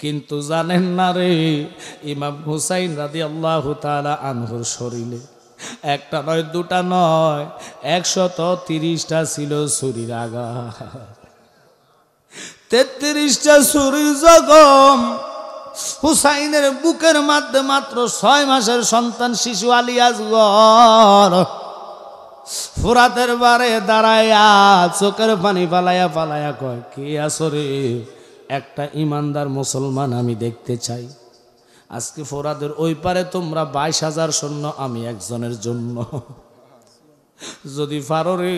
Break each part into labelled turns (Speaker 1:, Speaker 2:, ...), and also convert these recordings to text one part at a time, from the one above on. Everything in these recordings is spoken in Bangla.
Speaker 1: কিন্তু জানেন না রে, ইমাম হুসাইন রাদিয়াল্লাহু তাআলা আনহুর শরীরে একটা নয় দুটা নয় 130টা ছিল ছুরির আঘাত। 33টা ছুরির জখম। হুসাইনের বুকের মধ্যে মাত্র 6 মাসের সন্তান শিশু আলী আসগর ফুরাতের বারে দাঁড়ায়া চোখের পানি পালায়া পালায়া কয়, কে আছো রে? একটা ইমানদার মুসলমান আমি দেখতে চাই। আজকে ফোরাদের ওই পারে তোমরা 22,000 সৈন্য, আমি একজনের জন্য। যদি পারো রে,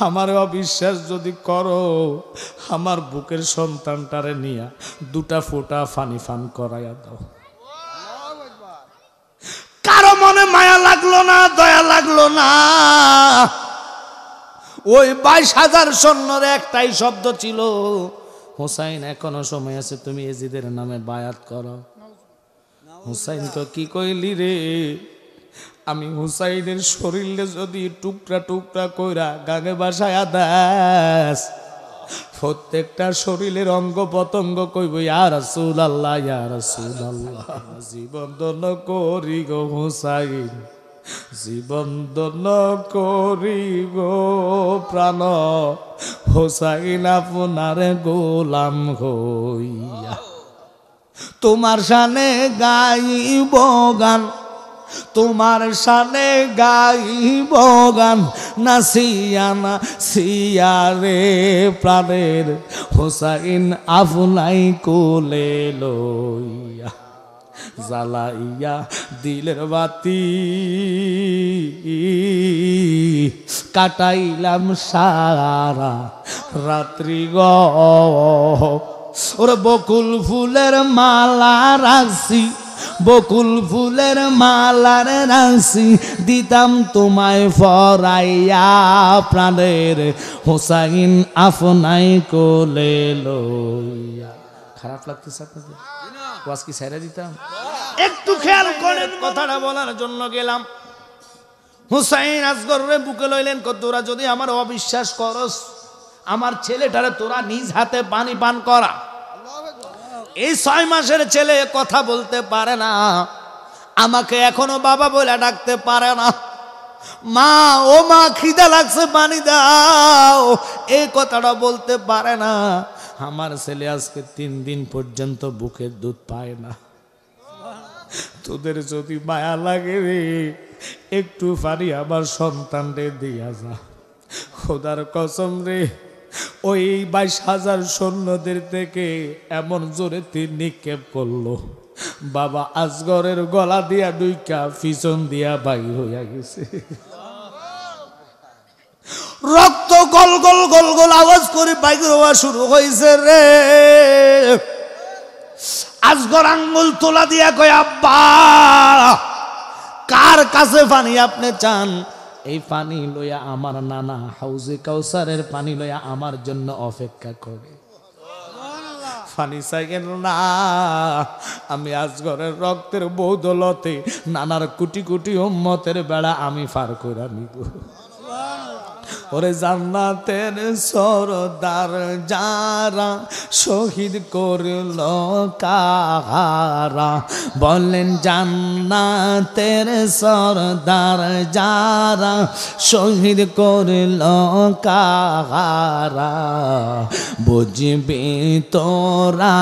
Speaker 1: আমার অবিশ্বাস যদি করো, আমার বুকের সন্তানটারে নিয়া 2টা ফোঁটা পানি পান করাইয়া দাও। কারো মনে মায়া লাগলো না, দয়া লাগলো না। ওই 22,000 সৈন্যর একটাই শব্দ ছিল, হুসাইন এখনো সময় আছে, তুমি এজিদের নামে বায়াত করো। হুসাইন তো কি কইলি রে, আমি হুসাইনের শরীরে যদি টুকরা টুকরা কইরা গাঙে বাসায়া দাস, প্রত্যেকটা শরীরের অঙ্গ পতঙ্গ কইব ইয়া রাসূলুল্লাহ, ইয়া রাসূলুল্লাহ, জীবন দান করি গো হুসাইন, জীবন দান করি গো প্রাণ, হুসাইন আপনার গোলাম হইয়া তোমার শানে গাইব গান, তোমার শানে গাইব গান, নাসিয়া নাসিয়া রে প্রাণের হুসাইন আপনাই কোলে লইয়া, জ্বালাইয়া দিলের বাতি কাটাইলাম সারা রাত্রি গো। ওরে বকুল ফুলের মালা রাখছি, বকুল ফুলের মালার রাখছি, দিতাম তোমায় ফরাইয়া প্রাণের হুসাইন আপনাই কোলে লইয়া। খারাপ লাগতেছে আপনাদের? ওয়াজ কি ছেড়ে দিতাম? একটু খেয়াল করেন, কথাটা বলার জন্য গেলাম। হুসাইন আসগরে বুকে লইলেন, তোরা যদি আমার অবিশ্বাস করস, আমার ছেলেটারে তোরা নিজ হাতে পানি পান করা। এই 6 মাসের ছেলে কথা বলতে পারে না, আমাকে এখনো বাবা বলে ডাকতে পারে না। মা, ও মা খিদা লাগছে পানি দাও, এই কথাটা বলতে পারে না। আমার ছেলে আজকে 3 দিন পর্যন্ত বুকের দুধ পায় না। তোদের যদি মায়া লাগে রে, একটু পানি আমার সন্তানরে দিয়া যা। খোদার কসম রে, ওই 22,000 সৈন্যদের থেকে এমন জোরে তীর নিক্ষেপ করলো, বাবা আসগরের গলা দিয়া ডুইকা পিছন দিয়া বাইর হইয়া গেছে। রক্ত গল গল গল গল আওয়াজ করে বাইর হওয়া শুরু হয়েছে রে। আসগর আঙ্গুল তোলা দিয়া কয়, আব্বা কার কাছে পানি আপনি চান? এই পানি লইয়া আমার নানা হাউজে কাউসারের পানি লইয়া আমার জন্য অপেক্ষা করে। পানি চাইেন না, আমি আসগরের রক্তের বৌদলতে নানার কোটি কোটি উম্মতের বেড়া আমি পার করে নিব। ওরে জান্নাতের সরদার যারা শহীদ করল কাহারা, বলেন জান্নাতের সরদার যারা শহীদ করল কাহারা, বুঝবি তোরা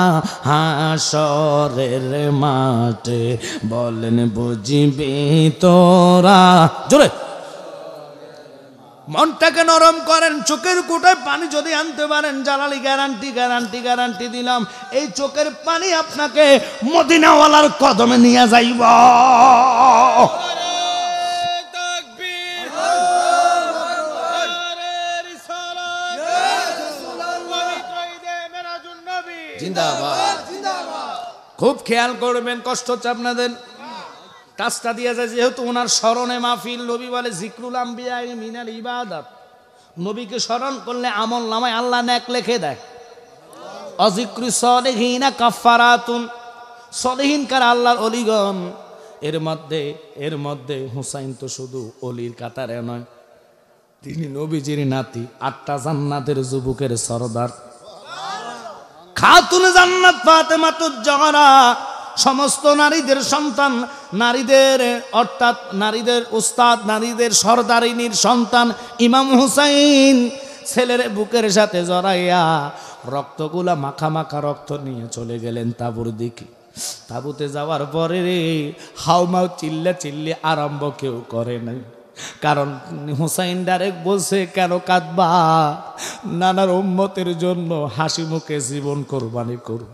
Speaker 1: হাসরের মাঠে, বলেন বুঝবি তোরা। জোরে মনটাকে নরম করেন, চোখের কোটায় পানি যদি আনতে পারেন, জালালি গ্যারান্টি গ্যারান্টি গ্যারান্টি দিলাম, এই চোখের পানি আপনাকে মদিনাওয়ালার কদমে নিয়ে যাইব। জিন্দাবাদ। খুব খেয়াল করবেন, কষ্ট হচ্ছে আপনাদের। কাজটা দিয়ে যায় যেহেতু ওনার স্মরণে মাহফিল, নবী বলে জিকরুল আম্বিয়া মিনাল ইবাদত, নবীকে স্মরণ করলে আমল নামায় আল্লাহ নেক লিখে দেয়। অজিক্রু সলিহিনা কাফারাতুন, সলিহিন কার আল্লাহর অলিগণ। এর মধ্যে হুসাইন তো শুধু অলির কাতারে নয়, তিনি নবীজির নাতি, 8টা জান্নাতের যুবকের সরদার। খাতুন জান্নাত ফাতেমাতুজ জাহরা সমস্ত নারীদের সন্তান, নারীদের অর্থাৎ নারীদের উস্তাদ, নারীদের সরদারিনীর সন্তান ইমাম হুসাইন ছেলের বুকের সাথে জড়াইয়া রক্তগুলা মাখা মাখা রক্ত নিয়ে চলে গেলেন তাঁবুর দিকে। তাঁবুতে যাওয়ার পরে রে হাউমাউ চিল্লা চিল্লি আরম্ভ কেউ করে নাই, কারণ হুসাইন ডাইরেক্ট বলছে কেন কাঁদবা, নানার উম্মতের জন্য হাসি মুখে জীবন কোরবানি করব।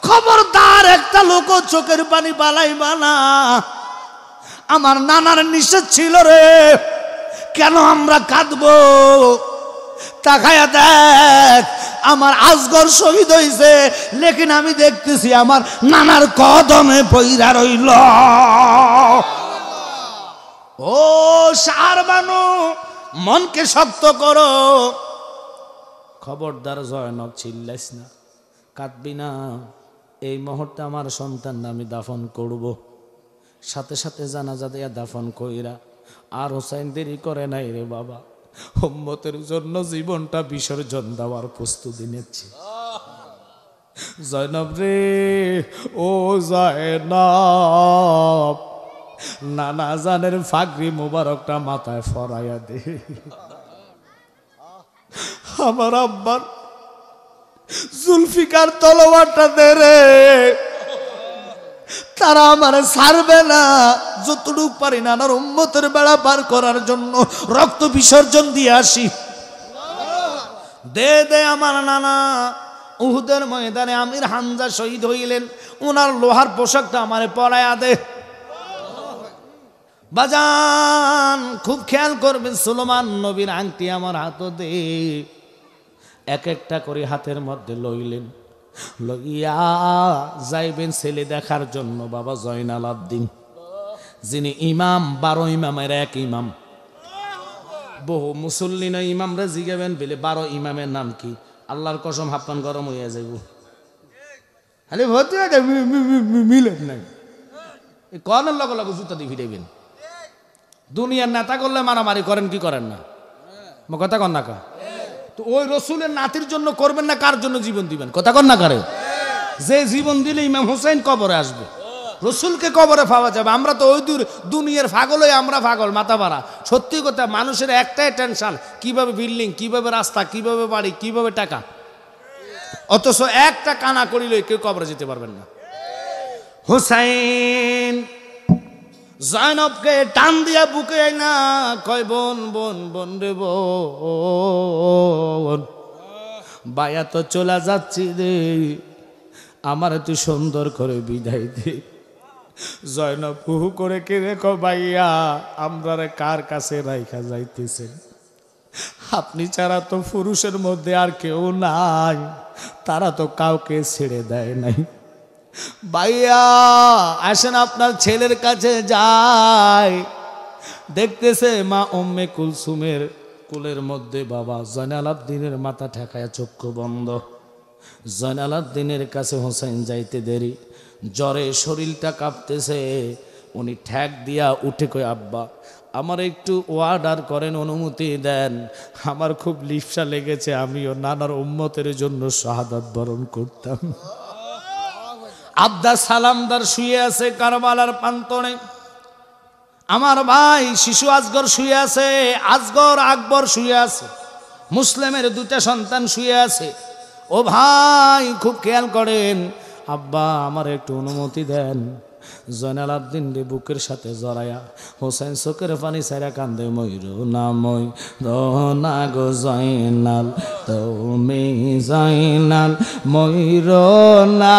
Speaker 1: খবরদার একটা লোক চোখের পানি পালাইবা না, আমার নানার নিষেধ ছিল রে, কেন আমরা কাঁদবো? তাকায়া দেখ আমার আজগর শহীদ হইছে, লেকিন আমি দেখতেছি আমার নানার কদমে পইরা রইল। ও সার বানু, মনকে শক্ত করো। খবরদার জয়নব চিল্লাইস না, কাঁদবি না, এই মুহূর্তে আমার সন্তান আমি দাফন করব। সাথে সাথে জানাজা দেয়া দাফন কইরা আর হোসাইন দেরি করে নাই রে বাবা, উম্মতের জন্য জীবনটা বিসর্জন দেওয়ার প্রস্তুতি নিচ্ছে। জয়নব রে, ও জয়নব, নানা জানের ফাগরি মুবারকটা মাথায় ফরাইয়া দে। আমার আব্বার জুলফিকার তলোয়ারটা দে রে, তারা আমার ছাড়বে না, যতটুকু পারি নানার উম্মতের বেড়া পার করার জন্য রক্ত বিসর্জন দিয়ে আসি। দে দে আমার নানা উহুদের ময়দানে আমির হামজা শহীদ হইলেন, ওনার লোহার পোশাকটা আমারে পরায়া দে। বাজান খুব খেয়াল করবেন, সুলেমান নবীর আংটি আমার হাত দে। এক একটা করে হাতের মধ্যে লইলেন, লইয়া যাইবেন ছেলে দেখার জন্য বাবা জয়নাল আবদিন, যিনি ইমাম, 12 ইমামের এক ইমাম। বহু মুসল্লি নয় ইমামরা জিগাবেন বলে 12 ইমামের নাম কি? আল্লাহর কসম হাপ্পান গরম হইয়া যাইব। খালি ভর্তি মিলেন নাই, কর্নের লগে লগে জুতা দিয়ে ফিরাইবেন। দুনিয়ার নেতা করলে মারামারি করেন কি করেন না? কথা কন না কা? তো ওই রসুলের নাতির জন্য করবেন না, কার জন্য জীবন দিবেন? কথা কন না কারে? যে জীবন দিলে ইমাম হুসাইন কবরে আসবে, রসুলকে কবরে পাওয়া যাবে। আমরা তো ওই দুনিয়ার পাগল হয়ে আমরা পাগল মাথা ভাড়া। সত্যি কথা, মানুষের একটাই টেনশন, কিভাবে বিল্ডিং, কিভাবে রাস্তা, কিভাবে বাড়ি, কিভাবে টাকা, অথচ একটা কানা করিলে কেউ কবরে যেতে পারবেন না। হুসাইন জয়নবকে টান দিয়া বুকে না কয়, বোন বোন বোন রে বোন, বায়া তো চলে যাচ্ছি রে, আমার একটু সুন্দর করে বিদায় দে। জয়নব হুহু করে কে রেখো, ভাইয়া আমরা কার কাছে রাইখা যাইতেছেন? আপনি ছাড়া তো পুরুষের মধ্যে আর কেউ নাই, তারা তো কাউকে ছেড়ে দেয় নাই। ভাইয়া আসেন আপনার ছেলের কাছে যাই। দেখতেছে মা উম্মে কুলসুমের কুলের মধ্যে বাবা জয়নাল আবদিনের মাথা ঠেকায়া চক্ষু বন্ধ। জয়নাল আবদিনের কাছে হোসেন যাইতে দেরি, জ্বরে শরীরটা কাঁপতেছে। উনি ঠ্যাক দিয়া উঠে কই, আব্বা আমার একটু অর্ডার করেন, অনুমতি দেন, আমার খুব লিপসা লেগেছে, আমিও নানার উম্মতের জন্য শাহাদাত বরণ করতাম। আব্দা সালামদার শুয়ে আছে কারবালার প্রান্তরে, আমার ভাই শিশু আসগর শুয়ে আছে, আসগর আকবর শুয়ে আছে, মুসলিমের 2টা সন্তান শুয়ে আছে। ও ভাই খুব খেয়াল করেন, আব্বা আমার একটু অনুমতি দেন। জয়নাল আবদিন রে বুকের সাথে জড়ায়া হোসেন চোখের পানি ছাইরা কান্দে, ময়ূর না ময়ূর না গো জয়নাল, তুমি জয়নাল ময়ূর না।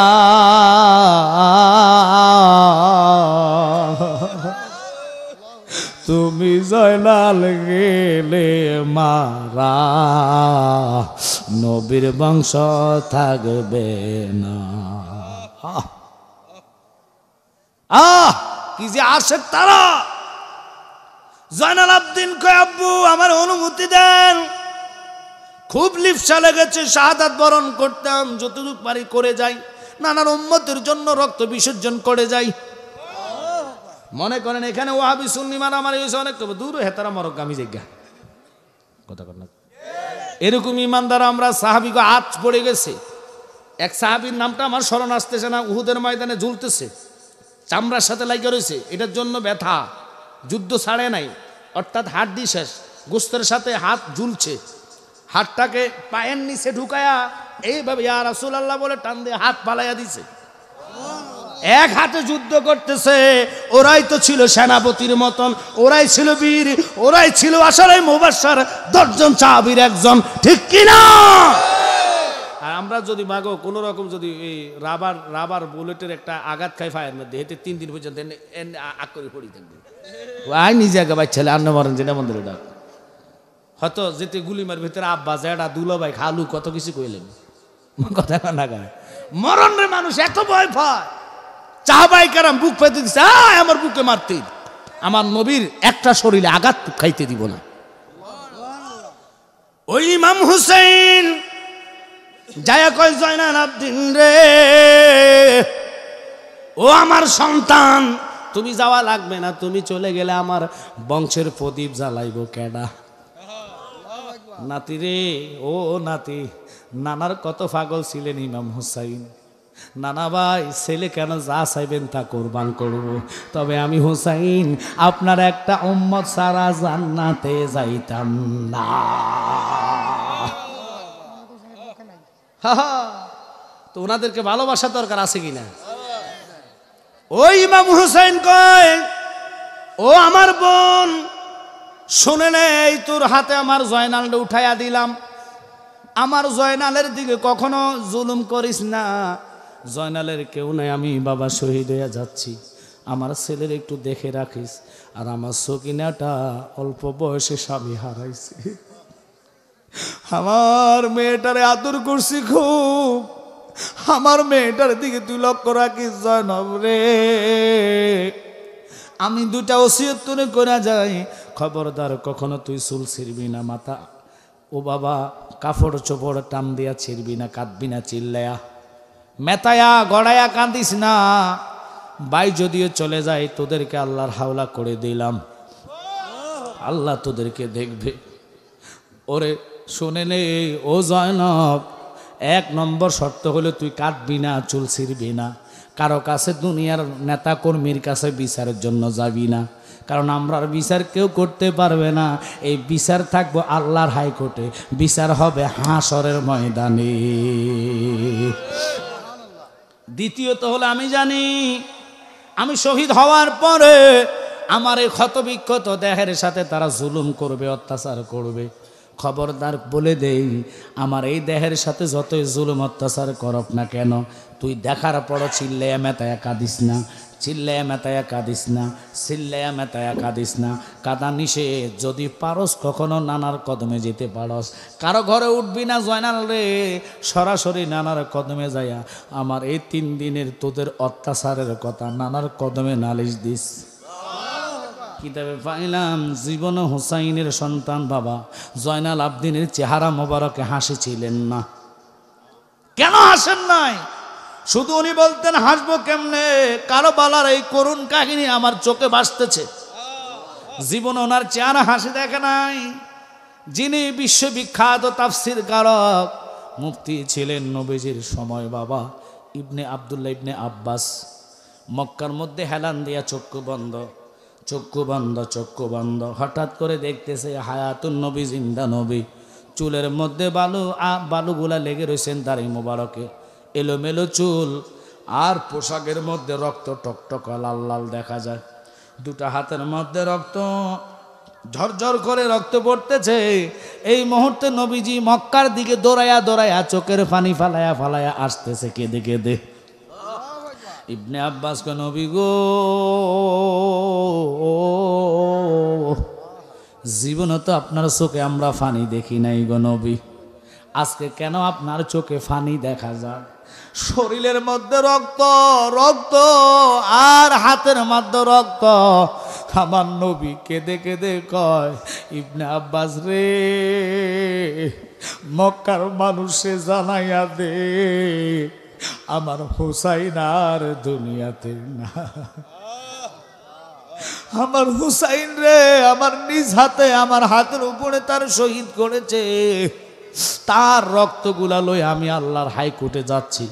Speaker 1: তুমি জয়নাল গেলে মারা, নবীর বংশ থাকবে না। কি যে আশেক তারা। জয়নাল আবদিন কয়, আব্বু আমার অনুমতি দেন, খুব লিপসা লেগেছে, শাহাদাত বরণ করতাম, যতটুকু পারি করে যাই, নানার উম্মতের জন্য রক্ত বিসর্জন করে যাই। মনে করেন এখানে ওয়াহাবি সুন্নি মারামারি হয়েছে, অনেক দূর হেতারা মরগামী জায়গা কথা কর না। এরকম ইমানদার আমরা সাহাবীকে আজ পড়ে গেছে। এক সাহাবীর নামটা আমার স্মরণ আসতেছে না, উহুদের ময়দানে ঝুলতেছে, চামড়ার সাথে লাগিয়ে রয়েছে, এটার জন্য ব্যথা, যুদ্ধ ছাড়ে নাই, অর্থাৎ হাড্ডি শেষ, গোস্তের সাথে হাত ঝুলছে, হাতটাকে পায়ের নিচে ঢুকায়া এইভাবে ইয়া রাসূলুল্লাহ বলে টান দিয়ে হাত পালাইয়া দিছে। এক হাতে যুদ্ধ করতেছে। ওরাই তো ছিল সেনাপতির মতন, ওরাই ছিল বীর, ওরাই ছিল আশারে মুবাশশার 10 জন সাহাবীর একজন, ঠিক কিনা? আর আমরা যদি মাগো কোন রকম যদি এই রাবার বুলেটের একটা আঘাত খাই ফায়ার মধ্যে, হেঁটে 3 দিন পর্যন্ত আগ করে পড়ি থাকবে, আই নিজে আগে বাই ছেলে আন্ন মরেন যেটা মন্দিরে ডাক, হয়তো যেতে গুলিমার ভিতরে আব্বা জেডা দুলো ভাই খালু কত কিছু কইলেন, কথা না গায় মরণ রে, মানুষ এত ভয় পায়। সাহাবায়ে কেরাম বুক পেতে দিচ্ছে, আমার বুকে মারতে, আমার নবীর একটা শরীরে আঘাত খাইতে দিব না। ওই ইমাম হুসাইন যায়া কয় জয়নাল আবদিন রে, ও আমার সন্তান, তুমি যাওয়া লাগবে না, তুমি চলে গেলে আমার বংশের প্রদীপ জ্বালাইব কেডা? নাতি রে, ও নাতি, নানার কত পাগল ছিলেন ইমাম হুসাইন। নানা ভাই, ছেলে কেন যা চাইবেন তা কোরবান করব, তবে আমি হুসাইন আপনার একটা উম্মত সারা জান্নাতে যাইতাম না। তো ওনাদেরকে ভালোবাসা দরকার আছে কিনা? ওই ইমাম হুসাইন কয়, ও আমার বোন, শুনে নেই, তোর হাতে আমার জয়নালটা উঠাইয়া দিলাম, আমার জয়নালের দিকে কখনো জুলুম করিস না, জয়নালের কেউ নাই, আমি বাবা শহীদ হয়ে যাচ্ছি, আমার ছেলের একটু দেখে রাখিস। আর আমার সকিনাটা অল্প বয়সে স্বামী হারাইছে, আমার মেয়েটারে আদর করছি খুব, আমার মেয়েটার দিকে তুই লক্ষ্য রাখিস জয়নব রে। আমি 2টা ওসিয়ত তোরে করে যাই, খবরদার কখনো তুই চুল ছিড়বি না, মাথা ও বাবা কাপড় চোপড় টান দিয়া ছিড়বি না, কাঁদবি না, চিল্লায়া মেতায়া গড়ায়া কাঁদিস না। ভাই যদিও চলে যায়, তোদেরকে আল্লাহর হাওলা করে দিলাম, আল্লাহ তোদেরকে দেখবে। ওরে শুনে নে ও জয়নব, 1 নম্বর শর্ত হলো তুই কাঁদবি না, চুল ছিড়বি না, কারো কাছে দুনিয়ার নেতা কর্মীর কাছে বিচারের জন্য যাবি না, কারণ আমরার বিচার কেউ করতে পারবে না, এই বিচার থাকবো আল্লাহর হাইকোর্টে, বিচার হবে হাসরের ময়দানে। দ্বিতীয়ত হলো, আমি জানি আমি শহীদ হওয়ার পরে আমার এই ক্ষতবিক্ষত দেহের সাথে তারা জুলুম করবে, অত্যাচার করবে, খবরদার বলে দেই, আমার এই দেহের সাথে যতই জুলুম অত্যাচার করব না কেন, তুই দেখার পর চিল্লায়া মেতায়া কাঁদিস না, চিল্লায়া মেতায়া কাঁদিস না, চিল্লায়া মেতায়া কাঁদিস না, কাদা নিষেধ। যদি পারস কখনো নানার কদমে যেতে পারস, কারো ঘরে উঠবি না জয়নাল রে, সরাসরি নানার কদমে যাইয়া আমার এই 3 দিনের তোদের অত্যাচারের কথা নানার কদমে নালিশ দিস। কিতাবে পাইলাম জীবন হুসাইনের সন্তান বাবা জয়নাল আবদিনের চেহারা মোবারকে হাসি ছিলেন না। কেন হাসেন নাই? শুধু উনি বলতেন হাসবো কেমনে, কারবালার এই করুণ কাহিনী আমার চোখে ভাসতেছে, জীবন ওনার চেহারা হাসি দেখে নাই। যিনি বিশ্ববিখ্যাত তাফসির কারক মুফতি ছিলেন নবীজির সময় বাবা ইবনে আব্দুল্লাহ ইবনে আব্বাস, মক্কার মধ্যে হেলান দিয়া চক্ষু বন্ধ, চক্ষু বন্ধ, চক্ষু বন্ধ, হঠাৎ করে দেখতেছে হায়াতুন নবী, জিন্দা নবী, চুলের মধ্যে বালুগুলা লেগে রয়েছেন দাড়ি মোবারকে, এলোমেলো চুল, আর পোশাকের মধ্যে রক্ত টকটক লাল লাল দেখা যায়, 2টা হাতের মধ্যে রক্ত, ঝরঝর করে রক্ত পড়তেছে। এই মুহূর্তে নবীজি মক্কার দিকে দৌড়ায়া দৌড়ায়া চোখের পানি ফালায়া ফালায়া আসতেছে কেঁদে কেঁদে। ইবনে আব্বাস কে নবী গো, জীবনে তো আপনার চোখে আমরা ফানি দেখি নাই গো নবী, আজকে কেন আপনার চোখে ফানি দেখা যায়? শরীরের মধ্যে রক্ত রক্ত আর হাতের মধ্যে রক্ত। আমার নবী কেঁদে কেঁদে কয়, ইবনে আব্বাস রে, মক্কার মানুষে জানাইয়া দে আমার হুসাইন আর দুনিয়াতে না। আমার হুসাইন রে আমার নিজ হাতে আমার হাতের উপরে তার শহীদ করেছে। তার রক্তগুলা লই আমি আল্লাহর হাইকোর্টে যাচ্ছি,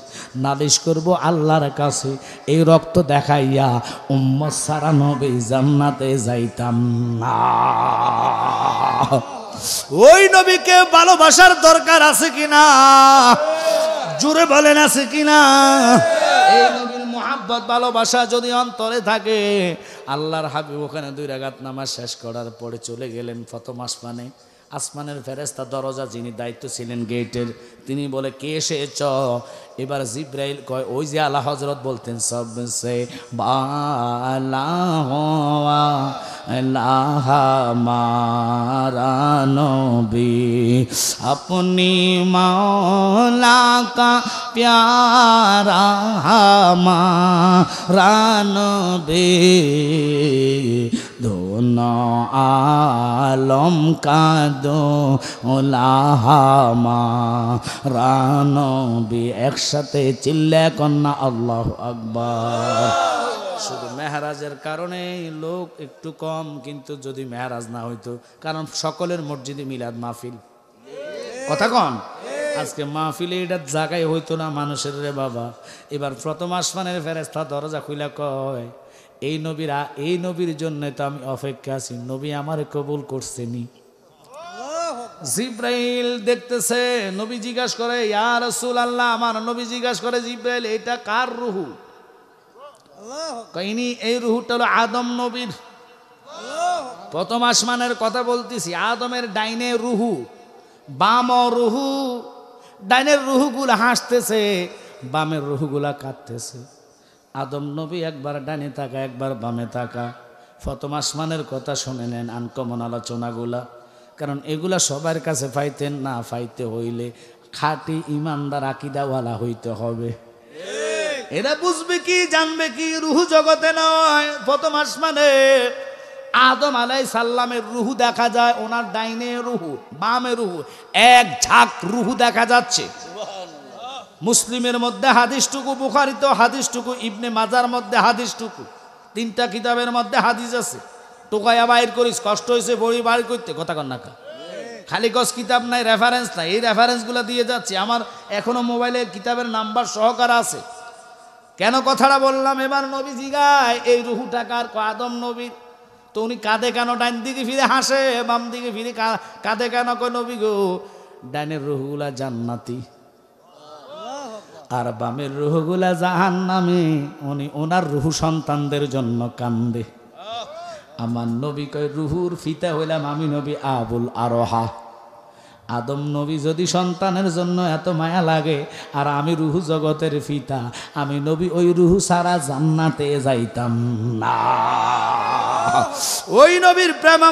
Speaker 1: নালিশ করব আল্লাহর কাছে। এই রক্ত দেখাইয়া উম্মত সারা নবী জান্নাতে যাইতাম না। ওই নবীকে ভালোবাসার দরকার আছে কিনা? জোরে বলেন আছে কিনা? এই নবীর মুহাব্বত ভালোবাসা যদি অন্তরে থাকে, আল্লাহর হাবিব ওখানে 2 রাকাত নামাজ শেষ করার পরে চলে গেলেন প্রথম আসমানে। আসমানের ফেরেশতা দরজা যিনি দায়িত্ব ছিলেন গেটের, তিনি বলে কে এসেছ? এবার জিব্রাইল কয় ওই যে আলা হযরত বলতেন সবসে বালা हमारा नबी अपनी मौला का प्यारा हमारा नबी दोनों आलम का दोला हमारा नबी। একসাথে চিল্লা কন্না আল্লাহু আকবার। শুধু মেহরাজের কারণে লোক একটু কম, কিন্তু যদি মেহরাজ না হইতো, কারণ সকলের মসজিদে মিলাদ মাহফিল, কথা কন, আজকে মাহফিলে এটা জায়গায় হইতো না মানুষের রে বাবা। এবার প্রথম আসমানের ফেরেশতা দরজা খুইলা কয় এই নবীর জন্য তো আমি অপেক্ষা আছি, নবী আমারে কবুল করছেনি। জিব্রাইল দেখতেছে, নবী জিজ্ঞাসা করে ইয়া রাসূলুল্লাহ, আমার নবী জিজ্ঞাসা করে জিব্রাইল এটা কার রূহ? কাহিনী এই রুহুটা হলো আদম নবীর। প্রথম আসমানের কথা বলতেছি, আদমের ডাইনে রুহু, বাম রুহু। ডাইনের রুহুগুলা হাসতেছে, বামের রুহুগুলা কাঁদতেছে। আদম নবী একবার ডানে থাকা, একবার বামে থাকা। প্রথম আসমানের কথা শুনে নেন, আনকমন আলোচনাগুলা, কারণ এগুলা সবার কাছে পাইতেন না। পাইতে হইলে খাঁটি ইমানদার আকীদাওয়ালা হইতে হবে। এরা বুঝবে কি, জানবে কি, রুহু জগতে নয়। প্রথম আসমানে আদম আলাইহিস সালামের রুহু দেখা যায়, ওনার ডাইনে রুহু, বামে রুহু, এক ঝাঁক রুহু দেখা যাচ্ছে। মুসলিমের মধ্যে হাদিসটুকু, বুখারীতে হাদিসটুকু, ইবনে মাজার মধ্যে হাদিসটুকু, 3টা কিতাবের মধ্যে হাদিস আছে। টোকায়া বাইর করিস, কষ্ট হয়েছে বড়ি বাইর করতে, কথা কন না। খালি কস কিতাব নাই, রেফারেন্স নাই। এই রেফারেন্সগুলো দিয়ে যাচ্ছি, আমার এখনো মোবাইলে কিতাবের নাম্বার সহকারে আছে। কেন কথাটা বললাম? এবার নবী জিগায় এই রুহুটা কার? আদম নবীর। তো উনি কাঁদে কেন? ডাইন দিকে ফিরে হাসে, বাম দিকে ফিরে কাঁদে কেন? কয় নবী গো, ডাইনের রুহুগুলা জান্নাতি আর বামের রুহুগুলা জাহান্নামী। উনি ওনার রুহু সন্তানদের জন্য কান্দে। আমার নবী কয় রুহুর ফিতা হইলাম আমি নবী আবুল আরোহা। আদম নবী যদি সন্তানের জন্য এত মায়া লাগে, আর আমি রুহু জগতের ফিতা, আমি নবী ওই রুহু সারা জান্নাতে যাইতাম না। ওই নবীর প্রেম